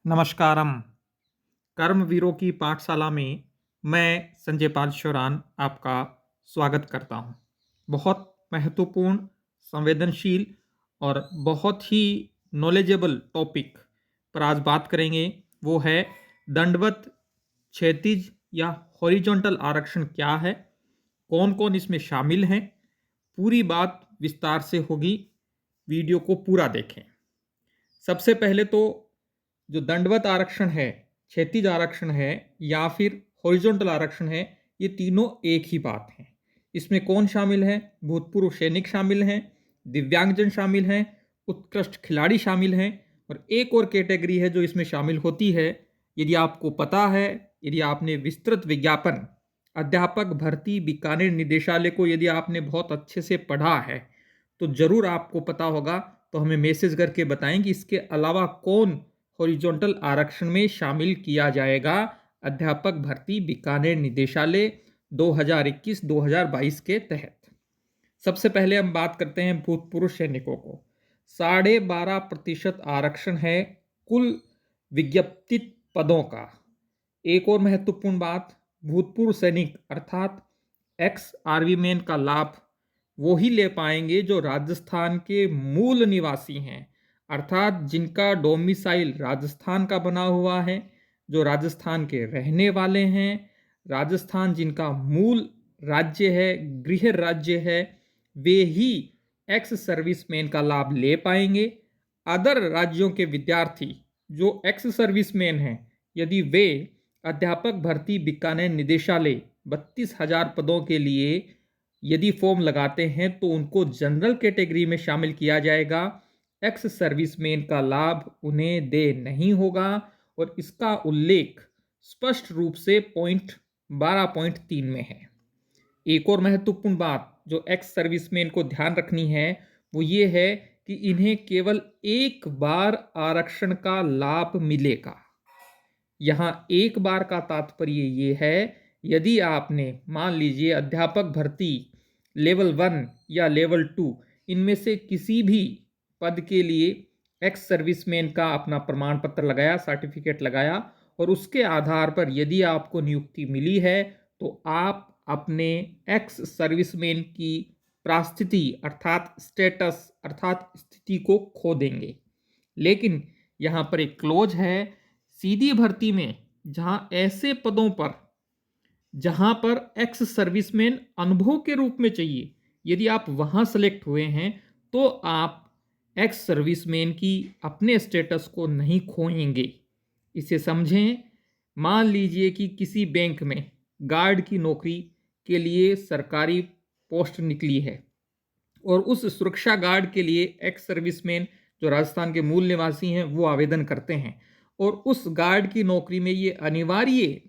नमस्कारम। कर्मवीरों की पाठशाला में मैं संजय पाल शौरान आपका स्वागत करता हूं। बहुत महत्वपूर्ण, संवेदनशील और बहुत ही नॉलेजेबल टॉपिक पर आज बात करेंगे। वो है दंडवत, क्षैतिज या हॉरिजॉन्टल आरक्षण क्या है, कौन कौन इसमें शामिल हैं। पूरी बात विस्तार से होगी, वीडियो को पूरा देखें। सबसे पहले तो जो दंडवत आरक्षण है, क्षैतिज आरक्षण है या फिर हॉरिजॉन्टल आरक्षण है, ये तीनों एक ही बात है। इसमें कौन शामिल है? भूतपूर्व सैनिक शामिल हैं, दिव्यांगजन शामिल हैं, उत्कृष्ट खिलाड़ी शामिल हैं, और एक और कैटेगरी है जो इसमें शामिल होती है। यदि आपको पता है, यदि आपने विस्तृत विज्ञापन अध्यापक भर्ती बीकानेर निदेशालय को यदि आपने बहुत अच्छे से पढ़ा है तो जरूर आपको पता होगा। तो हमें मैसेज करके बताएं कि इसके अलावा कौन हॉरिजॉन्टल आरक्षण में शामिल किया जाएगा अध्यापक भर्ती बीकानेर निदेशालय 2021-2022 के तहत। सबसे पहले हम बात करते हैं भूतपूर्व सैनिकों को। 12.5% आरक्षण है कुल विज्ञप्तित पदों का। एक और महत्वपूर्ण बात, भूतपूर्व सैनिक अर्थात एक्स आर्मी मैन का लाभ वो ही ले पाएंगे जो राजस्थान के मूल निवासी हैं, अर्थात जिनका डोमिसाइल राजस्थान का बना हुआ है, जो राजस्थान के रहने वाले हैं, राजस्थान जिनका मूल राज्य है, गृह राज्य है, वे ही एक्स सर्विसमैन का लाभ ले पाएंगे। अदर राज्यों के विद्यार्थी जो एक्स सर्विसमैन हैं, यदि वे अध्यापक भर्ती बीकानेर निदेशालय 32,000 पदों के लिए यदि फॉर्म लगाते हैं तो उनको जनरल कैटेगरी में शामिल किया जाएगा। एक्स सर्विसमैन का लाभ उन्हें दे नहीं होगा, और इसका उल्लेख स्पष्ट रूप से पॉइंट 12.3 में है। एक और महत्वपूर्ण बात जो एक्स सर्विसमैन को ध्यान रखनी है वो ये है कि इन्हें केवल एक बार आरक्षण का लाभ मिलेगा। यहां एक बार का तात्पर्य ये है, यदि आपने मान लीजिए अध्यापक भर्ती लेवल 1 या लेवल 2 इनमें से किसी भी पद के लिए एक्स सर्विसमैन का अपना प्रमाण पत्र लगाया, सर्टिफिकेट लगाया, और उसके आधार पर यदि आपको नियुक्ति मिली है तो आप अपने एक्स सर्विसमैन की प्रास्थिति अर्थात स्टेटस अर्थात स्थिति को खो देंगे। लेकिन यहां पर एक क्लोज है, सीधी भर्ती में जहां ऐसे पदों पर जहां पर एक्स सर्विसमैन अनुभव के रूप में चाहिए, यदि आप वहां सेलेक्ट हुए हैं तो आप एक्स सर्विसमैन की अपने स्टेटस को नहीं खोएंगे। इसे समझें। मान लीजिए कि किसी बैंक में गार्ड की नौकरी के लिए सरकारी पोस्ट निकली है और उस सुरक्षा गार्ड के लिए एक्स सर्विसमैन जो राजस्थान के मूल निवासी हैं वो आवेदन करते हैं, और उस गार्ड की नौकरी में ये अनिवार्य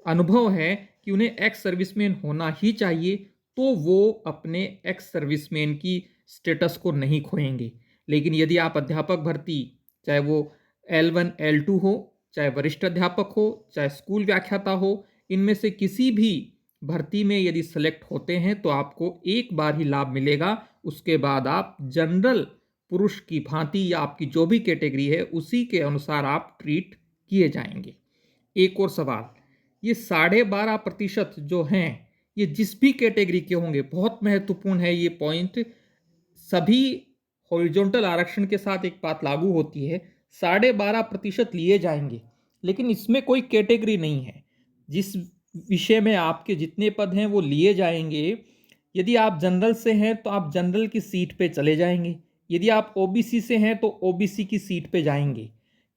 अनुभव है कि उन्हें एक्स सर्विसमैन होना ही चाहिए, तो वो अपने एक्स सर्विसमैन की स्टेटस को नहीं खोएंगे। लेकिन यदि आप अध्यापक भर्ती, चाहे वो L1 L2 हो, चाहे वरिष्ठ अध्यापक हो, चाहे स्कूल व्याख्याता हो, इनमें से किसी भी भर्ती में यदि सेलेक्ट होते हैं तो आपको एक बार ही लाभ मिलेगा। उसके बाद आप जनरल पुरुष की भांति या आपकी जो भी कैटेगरी है उसी के अनुसार आप ट्रीट किए जाएंगे। एक और सवाल, ये 12.5% जो हैं ये जिस भी कैटेगरी के होंगे, बहुत महत्वपूर्ण है ये पॉइंट। सभी हॉरिजॉन्टल आरक्षण के साथ एक बात लागू होती है, 12.5% लिए जाएंगे, लेकिन इसमें कोई कैटेगरी नहीं है। जिस विषय में आपके जितने पद हैं वो लिए जाएंगे। यदि आप जनरल से हैं तो आप जनरल की सीट पे चले जाएंगे, यदि आप ओबीसी से हैं तो ओबीसी की सीट पे जाएंगे।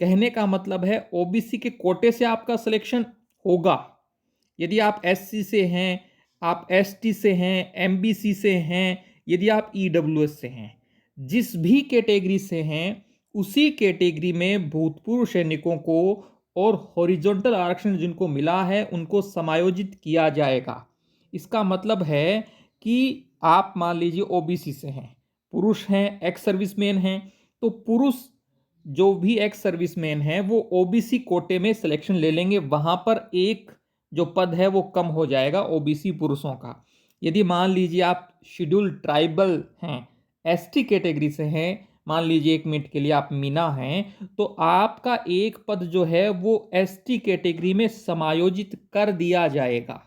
कहने का मतलब है ओबीसी के कोटे से आपका सिलेक्शन होगा। यदि आप एससी से हैं, आप एसटी से हैं, एमबीसी से हैं, यदि आप ईडब्ल्यूएस से हैं, जिस भी कैटेगरी से हैं उसी कैटेगरी में भूतपूर्व सैनिकों को और हॉरिजॉन्टल आरक्षण जिनको मिला है उनको समायोजित किया जाएगा। इसका मतलब है कि आप मान लीजिए ओबीसी से हैं, पुरुष हैं, एक्स सर्विसमैन हैं, तो पुरुष जो भी एक्स सर्विसमैन हैं वो ओबीसी कोटे में सिलेक्शन ले लेंगे। वहां पर एक जो पद है वो कम हो जाएगा ओबीसी पुरुषों का। यदि मान लीजिए आप शेड्यूल ट्राइबल हैं, एसटी कैटेगरी से हैं, मान लीजिए 1 मिनट के लिए आप मीना हैं, तो आपका एक पद जो है वो एसटी कैटेगरी में समायोजित कर दिया जाएगा।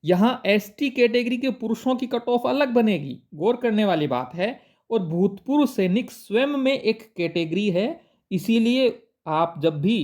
यहां एसटी कैटेगरी के पुरुषों की कट ऑफ अलग बनेगी, गौर करने वाली बात है। और भूतपूर्व सैनिक स्वयं में एक कैटेगरी है, इसीलिए आप जब भी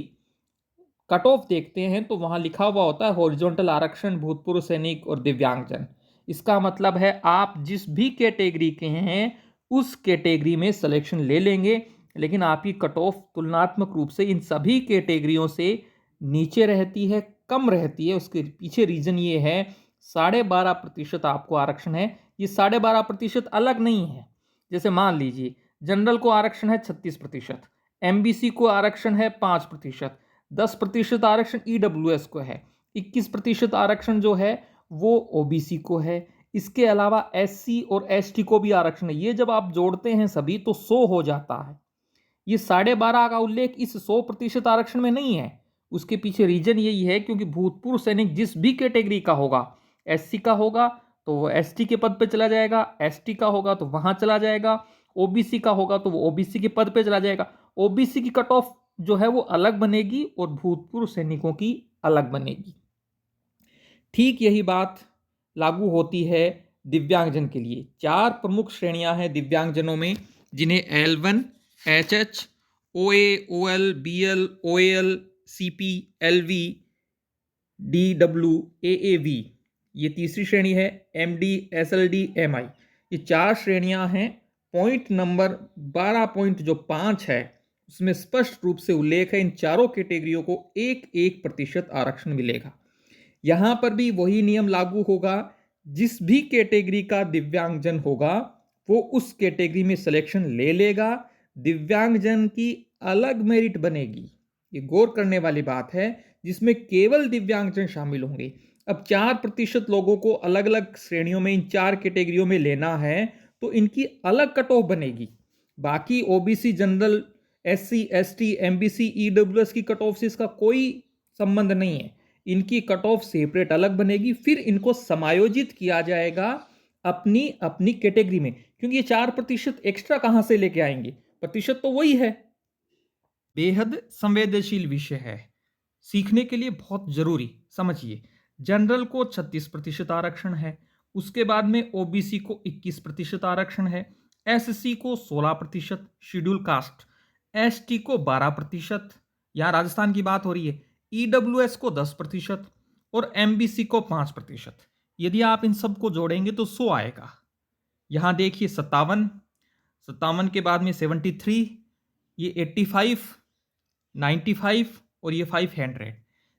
कट ऑफ देखते हैं तो वहां लिखा हुआ होता है हॉरिजॉन्टल आरक्षण, भूतपूर्व सैनिक और दिव्यांगजन। इसका मतलब है आप जिस भी कैटेगरी के हैं उस कैटेगरी में सिलेक्शन ले लेंगे, लेकिन आपकी कट ऑफ तुलनात्मक रूप से इन सभी कैटेगरियों से नीचे रहती है, कम रहती है। उसके पीछे रीजन ये है, 12.5% आपको आरक्षण है। ये 12.5% अलग नहीं है। जैसे मान लीजिए जनरल को आरक्षण है 36%, एमबीसी को आरक्षण है 5%, 10% आरक्षण ईडब्ल्यूएस को है, 21% आरक्षण जो है वो ओबीसी को है। इसके अलावा एससी और एसटी को भी आरक्षण है। ये जब आप जोड़ते हैं सभी तो 100 हो जाता है। ये 12.5 का उल्लेख इस 100% आरक्षण में नहीं है। उसके पीछे रीजन यही है क्योंकि भूतपूर्व सैनिक जिस भी कैटेगरी का होगा, एससी का होगा तो वो एसटी के पद पे चला जाएगा, एसटी का होगा तो वहां चला जाएगा, ओबीसी का होगा तो वो ओबीसी के पद पे चला जाएगा। ओबीसी की कट ऑफ जो है वो अलग बनेगी और भूतपूर्व सैनिकों की अलग बनेगी। ठीक यही बात लागू होती है दिव्यांगजन के लिए। 4 प्रमुख श्रेणियां हैं दिव्यांगजनों में, जिन्हें L1, HH, OA, OL, BL, OAL, CP, LV, DW, AAV, ये तीसरी श्रेणी है। MD, SLD, MI, ये 4 श्रेणियां हैं। पॉइंट नंबर 12.5 है उसमें स्पष्ट रूप से उल्लेख है इन चारों कैटेगरियों को 1-1% आरक्षण मिलेगा। यहां पर भी वही नियम लागू होगा, जिस भी कैटेगरी का दिव्यांगजन होगा वो उस कैटेगरी में सिलेक्शन ले लेगा। दिव्यांगजन की अलग मेरिट बनेगी, ये गौर करने वाली बात है, जिसमें केवल दिव्यांगजन शामिल होंगे। अब 4% लोगों को अलग अलग श्रेणियों में इन 4 कैटेगरियों में लेना है तो इनकी अलग कट ऑफ बनेगी। बाकी OBC, general, SC, ST, MBC, EWS की कट ऑफ से इसका कोई संबंध नहीं है। इनकी कट ऑफ सेपरेट अलग बनेगी, फिर इनको समायोजित किया जाएगा अपनी अपनी कैटेगरी में। क्योंकि ये 4% एक्स्ट्रा कहां से लेके आएंगे, प्रतिशत तो वही है। बेहद संवेदनशील विषय है, सीखने के लिए बहुत जरूरी। समझिए, जनरल को 36% आरक्षण है, उसके बाद में ओबीसी को 21% आरक्षण है, एससी को 16%, शेड्यूल कास्ट एसटी को 12%, यहां राजस्थान की बात हो रही है, ईडब्ल्यूएस को 10% और एमबीसी को 5%। यदि आप इन सबको जोड़ेंगे तो 100 आएगा। यहां देखिए 57, 57 के बाद में 73, ये 85, 95 और ये 500।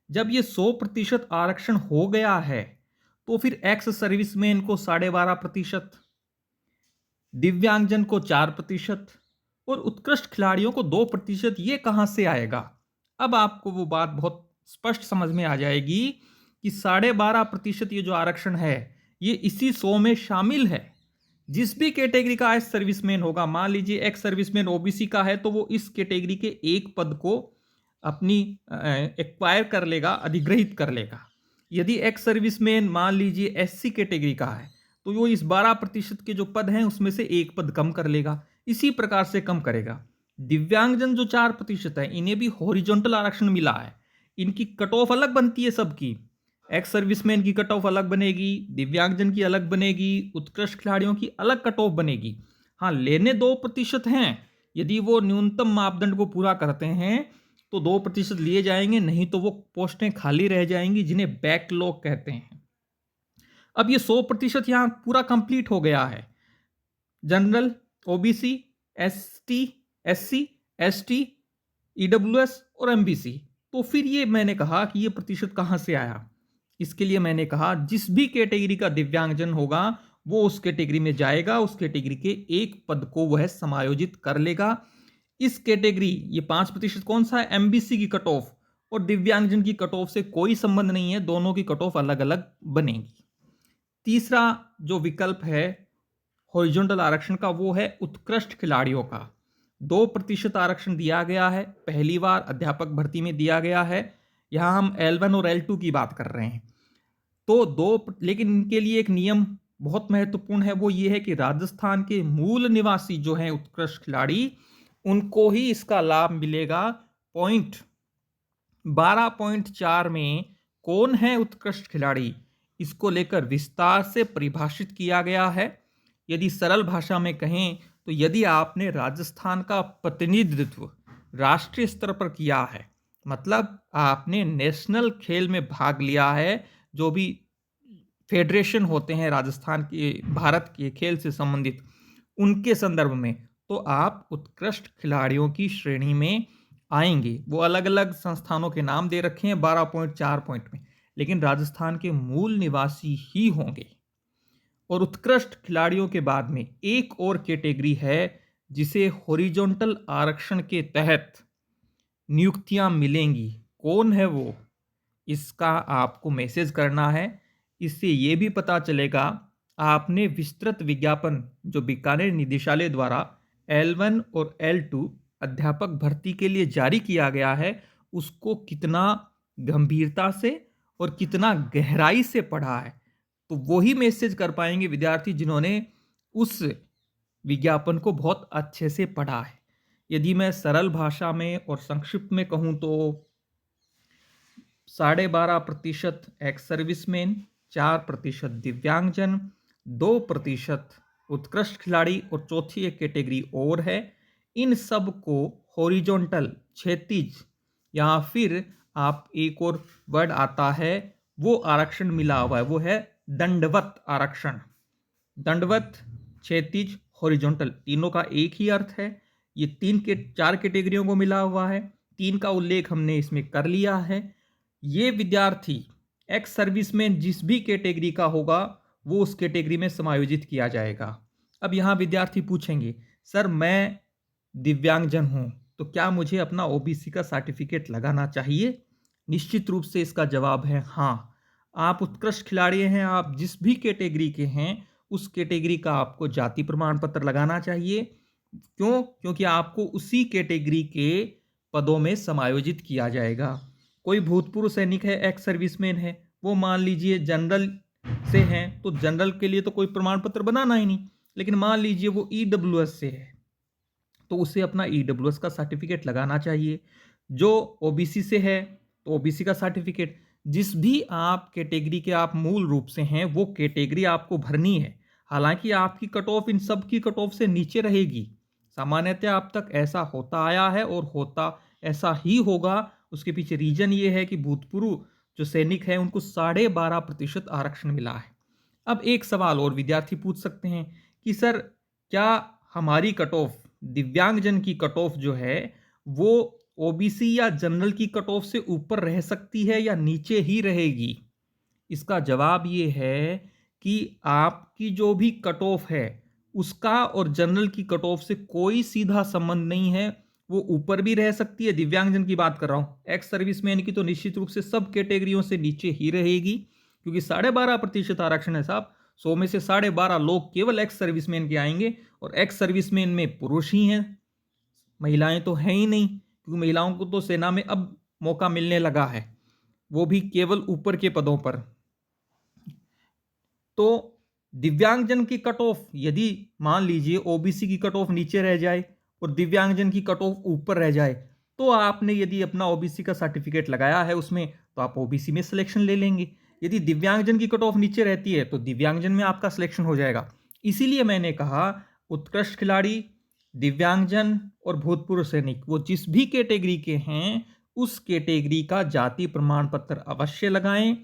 जब ये 100% आरक्षण हो गया है तो फिर एक्स सर्विसमैन को 12.5%, दिव्यांगजन को 4% और उत्कृष्ट खिलाड़ियों को 2%। ये कहां से आएगा? अब आपको वो बात बहुत स्पष्ट समझ में आ जाएगी कि 12.5% ये जो आरक्षण है ये इसी 100 में शामिल है। जिस भी कैटेगरी का एक्स सर्विसमैन होगा, मान लीजिए एक्स सर्विसमैन ओबीसी का है तो वो इस कैटेगरी के एक पद को अपनी एक्वायर कर लेगा, अधिग्रहित कर लेगा। यदि एक्स सर्विसमैन मान लीजिए एससी कैटेगरी का है तो वो इस 12% के जो पद हैं उसमें से एक पद कम कर लेगा, इसी प्रकार से कम करेगा। दिव्यांगजन जो 4% है इन्हें भी हॉरिजॉन्टल आरक्षण मिला है, इनकी कट ऑफ अलग बनती है सबकी। एक्स सर्विसमैन की कट ऑफ अलग बनेगी, दिव्यांगजन की अलग बनेगी, उत्कृष्ट खिलाड़ियों की अलग कट ऑफ बनेगी। हाँ, लेने 2% हैं, यदि वो न्यूनतम मापदंड को पूरा करते हैं तो 2% लिए जाएंगे, नहीं तो वो पोस्टें खाली रह जाएंगी जिन्हें बैकलॉग कहते हैं। अब ये 100% यहां पूरा कंप्लीट हो गया है। General, OBC, ST, SC, ST, EWS और एमबीसी। तो फिर ये मैंने कहा कि ये प्रतिशत कहां से आया? इसके लिए मैंने कहा जिस भी कैटेगरी का दिव्यांगजन होगा वो उस कैटेगरी में जाएगा, उस कैटेगरी के एक पद को वह समायोजित कर लेगा। इस कैटेगरी, ये 5% कौन सा है? एमबीसी की कट ऑफ और दिव्यांगजन की कट ऑफ से कोई संबंध नहीं है, दोनों की कट ऑफ अलग अलग बनेगी। तीसरा जो विकल्प है हॉरिजॉन्टल आरक्षण का वो है उत्कृष्ट खिलाड़ियों का। 2% आरक्षण दिया गया है, पहली बार अध्यापक भर्ती में दिया गया है। यहां हम L1 और L2 की बात कर रहे हैं। तो लेकिन इनके लिए एक नियम बहुत महत्वपूर्ण है वो ये है कि राजस्थान के मूल निवासी जो हैं उत्कृष्ट खिलाड़ी, उनको ही इसका लाभ मिलेगा। पॉइंट 12.4 में कौन है उत्कृष्ट खिलाड़ी, इसको लेकर विस्तार से परिभाषित किया गया है। यदि सरल भाषा में कहें तो यदि आपने राजस्थान का प्रतिनिधित्व राष्ट्रीय स्तर पर किया है, मतलब आपने नेशनल खेल में भाग लिया है, जो भी फेडरेशन होते हैं राजस्थान के, भारत के खेल से संबंधित, उनके संदर्भ में, तो आप उत्कृष्ट खिलाड़ियों की श्रेणी में आएंगे। वो अलग अलग संस्थानों के नाम दे रखे हैं 12.4 पॉइंट में, लेकिन राजस्थान के मूल निवासी ही होंगे। और उत्कृष्ट खिलाड़ियों के बाद में एक और कैटेगरी है जिसे हॉरिजॉन्टल आरक्षण के तहत नियुक्तियां मिलेंगी। कौन है वो, इसका आपको मैसेज करना है। इससे ये भी पता चलेगा आपने विस्तृत विज्ञापन जो बीकानेर निदेशालय द्वारा L1 और L2 अध्यापक भर्ती के लिए जारी किया गया है, उसको कितना गंभीरता से और कितना गहराई से पढ़ा है। तो वही मैसेज कर पाएंगे विद्यार्थी जिन्होंने उस विज्ञापन को बहुत अच्छे से पढ़ा है। यदि मैं सरल भाषा में और संक्षिप्त में कहूं तो 12.5% एक्स सर्विसमैन, 4% दिव्यांगजन, 2% उत्कृष्ट खिलाड़ी और चौथी एक कैटेगरी और है। इन सब को हॉरिजॉन्टल, क्षैतिज, या फिर आप एक और वर्ड आता है वो आरक्षण मिला हुआ है, वो है दंडवत आरक्षण। दंडवत, क्षैतिज, हॉरिजॉन्टल, तीनों का एक ही अर्थ है। ये 4 कैटेगरियों को मिला हुआ है। 3 का उल्लेख हमने इसमें कर लिया है। ये विद्यार्थी एक्स सर्विसमैन जिस भी कैटेगरी का होगा वो उस कैटेगरी में समायोजित किया जाएगा। अब यहाँ विद्यार्थी पूछेंगे, सर मैं दिव्यांगजन हूं तो क्या मुझे अपना ओबीसी का सर्टिफिकेट लगाना चाहिए? निश्चित रूप से इसका जवाब है हाँ। आप उत्कृष्ट खिलाड़ी हैं, आप जिस भी कैटेगरी के हैं उस कैटेगरी का आपको जाति प्रमाण पत्र लगाना चाहिए। क्यों? क्योंकि आपको उसी कैटेगरी के पदों में समायोजित किया जाएगा। कोई भूतपूर्व सैनिक है, एक्स सर्विसमैन है, वो मान लीजिए जनरल से हैं तो जनरल के लिए तो कोई प्रमाण पत्र बनाना ही नहीं। लेकिन मान लीजिए वो ईडब्ल्यूएस से है तो उसे अपना ईडब्ल्यूएस का सर्टिफिकेट लगाना चाहिए। जो ओबीसी से है तो ओबीसी का सर्टिफिकेट। जिस भी आप कैटेगरी के आप मूल रूप से हैं वो कैटेगरी आपको भरनी है। हालांकि आपकी कट ऑफ इन सब की कट ऑफ से नीचे रहेगी। सामान्यतः अब तक ऐसा होता आया है और होता ऐसा ही होगा। उसके पीछे रीजन ये है कि भूतपूर्व जो सैनिक हैं उनको 12.5% आरक्षण मिला है। अब एक सवाल और विद्यार्थी पूछ सकते हैं कि सर क्या हमारी कट ऑफ, दिव्यांगजन की कट ऑफ जो है वो ओबीसी या जनरल की कट ऑफ से ऊपर रह सकती है या नीचे ही रहेगी? इसका जवाब ये है कि आपकी जो भी कट ऑफ है उसका और जनरल की कट ऑफ से कोई सीधा संबंध नहीं है। वो ऊपर भी रह सकती है, दिव्यांगजन की बात कर रहा हूं। एक्स सर्विसमैन की तो निश्चित रूप से सब कैटेगरियों से नीचे ही रहेगी, क्योंकि 12.5% आरक्षण है साहब। 100 में से 12.5 लोग केवल एक्स सर्विसमैन के आएंगे, और एक्स सर्विसमैन में पुरुष ही हैं, महिलाएं तो हैं ही नहीं, क्योंकि महिलाओं को तो सेना में अब मौका मिलने लगा है, वो भी केवल ऊपर के पदों पर। तो दिव्यांगजन की कट ऑफ, यदि मान लीजिए ओबीसी की कट ऑफ नीचे रह जाए और दिव्यांगजन की कट ऑफ ऊपर रह जाए, तो आपने यदि अपना ओबीसी का सर्टिफिकेट लगाया है उसमें, तो आप ओबीसी में सिलेक्शन ले लेंगे। यदि दिव्यांगजन की कट ऑफ नीचे रहती है तो दिव्यांगजन में आपका सिलेक्शन हो जाएगा। इसीलिए मैंने कहा उत्कृष्ट खिलाड़ी, दिव्यांगजन और भूतपूर्व सैनिक, वो जिस भी कैटेगरी के हैं उस कैटेगरी का जाति प्रमाण पत्र अवश्य लगाएं।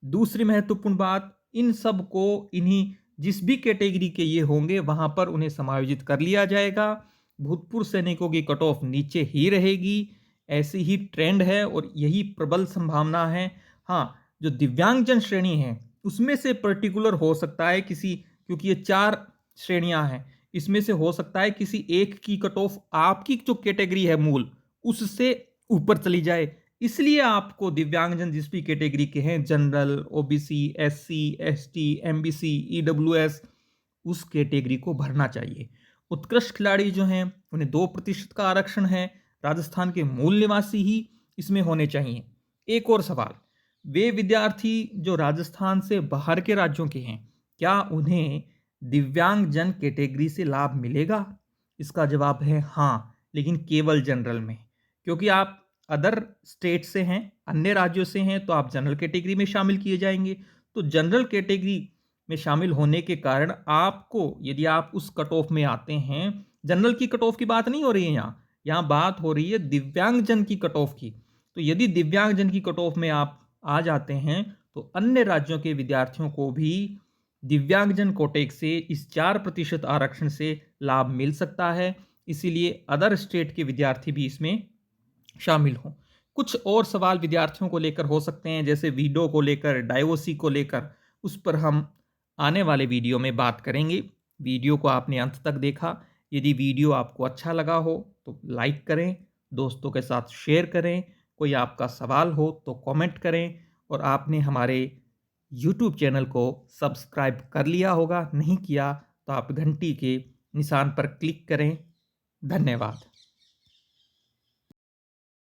दूसरी महत्वपूर्ण बात, इन सब को इन्हीं जिस भी कैटेगरी के ये होंगे वहां पर उन्हें समायोजित कर लिया जाएगा। भूतपूर्व सैनिकों की कट ऑफ नीचे ही रहेगी, ऐसी ही ट्रेंड है और यही प्रबल संभावना है। हाँ, जो दिव्यांगजन श्रेणी है उसमें से पर्टिकुलर हो सकता है किसी, क्योंकि ये 4 श्रेणियां हैं, इसमें से हो सकता है किसी एक की कट ऑफ आपकी जो कैटेगरी है मूल उससे ऊपर चली जाए। इसलिए आपको दिव्यांगजन जिस भी कैटेगरी के हैं, general, OBC, SC, ST, MBC, EWS, उस कैटेगरी को भरना चाहिए। उत्कृष्ट खिलाड़ी जो हैं उन्हें 2% का आरक्षण है। राजस्थान के मूल निवासी ही इसमें होने चाहिए। एक और सवाल, वे विद्यार्थी जो राजस्थान से बाहर के राज्यों के हैं क्या उन्हें दिव्यांगजन कैटेगरी से लाभ मिलेगा? इसका जवाब है हाँ, लेकिन केवल जनरल में। क्योंकि आप अदर स्टेट से हैं, अन्य राज्यों से हैं, तो आप जनरल कैटेगरी में शामिल किए जाएंगे। तो जनरल कैटेगरी में शामिल होने के कारण आपको, यदि आप उस कट ऑफ में आते हैं, जनरल की कट ऑफ की बात नहीं हो रही है यहाँ बात हो रही है दिव्यांगजन की कट ऑफ की। तो यदि दिव्यांगजन की कट ऑफ में आप आ जाते हैं तो अन्य राज्यों के विद्यार्थियों को भी दिव्यांगजन कोटे से इस 4% आरक्षण से लाभ मिल सकता है। इसीलिए अदर स्टेट के विद्यार्थी भी इसमें शामिल हों। कुछ और सवाल विद्यार्थियों को लेकर हो सकते हैं, जैसे वीडो को लेकर, डाइवोसी को लेकर, उस पर हम आने वाले वीडियो में बात करेंगे। वीडियो को आपने अंत तक देखा। यदि वीडियो आपको अच्छा लगा हो तो लाइक करें, दोस्तों के साथ शेयर करें। कोई आपका सवाल हो तो कमेंट करें। और आपने हमारे यूट्यूब चैनल को सब्सक्राइब कर लिया होगा, नहीं किया तो आप घंटी के निशान पर क्लिक करें। धन्यवाद।